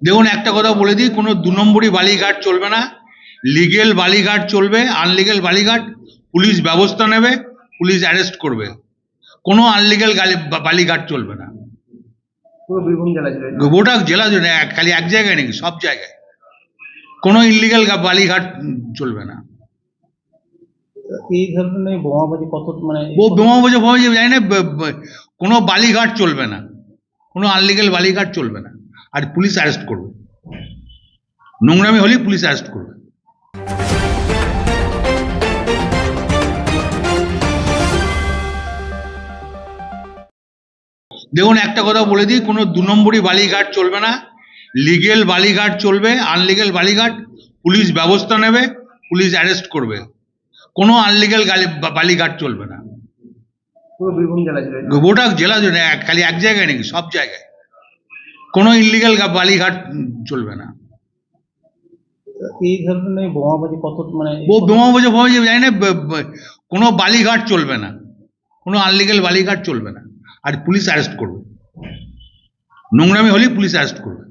দেখুন একটা কথা বলে দিই, কোনো 2 নম্বরই বালিঘাট চলবে না। লিগেল বালিঘাট চলবে, আনলিগেল বালিঘাট পুলিশ ব্যবস্থা নেবে, পুলিশ অ্যারেস্ট করবে। কোনো আনলিগেল বালিঘাট চলবে না। পুরো বীরভূম জেলা জুড়ে গোটা জেলা জুড়ে, খালি এক জায়গায় নাকি, সব জায়গায় কোনো ইনলিগেল বালিঘাট চলবে না। এই ধরনের বোমাবাজি কত মানে বোমাবাজি জানি না, কোনো বালিঘাট চলবে না, কোনো আনলিগেল বালিঘাট চলবে না, আর পুলিশ অ্যারেস্ট করবে। নোংরামি হলেই পুলিশ অ্যারেস্ট করবে। দেখুন একটা কথা বলে দিই, কোনো 2 নম্বরই বালিঘাট চলবে না। লিগেল বালিঘাট চলবে, আনলিগেল বালিঘাট পুলিশ ব্যবস্থা নেবে, পুলিশ অ্যারেস্ট করবে। কোনো আনলিগেল বালিঘাট চলবে না। পুরো বীরভূম জেলা জুড়ে গোটা জেলা জুড়ে, খালি এক জায়গায় নাকি, সব জায়গায় কোনো ইনলিগেল বালিঘাট চলবে না। এই ধরনের বোমাবাজি কত মানে বোমাবাজি জানি না, কোনো বালিঘাট চলবে না, কোনো আনলিগেল বালিঘাট চলবে না, আর পুলিশ অ্যারেস্ট করবে। নোংরামি হলেই পুলিশ অ্যারেস্ট করবে।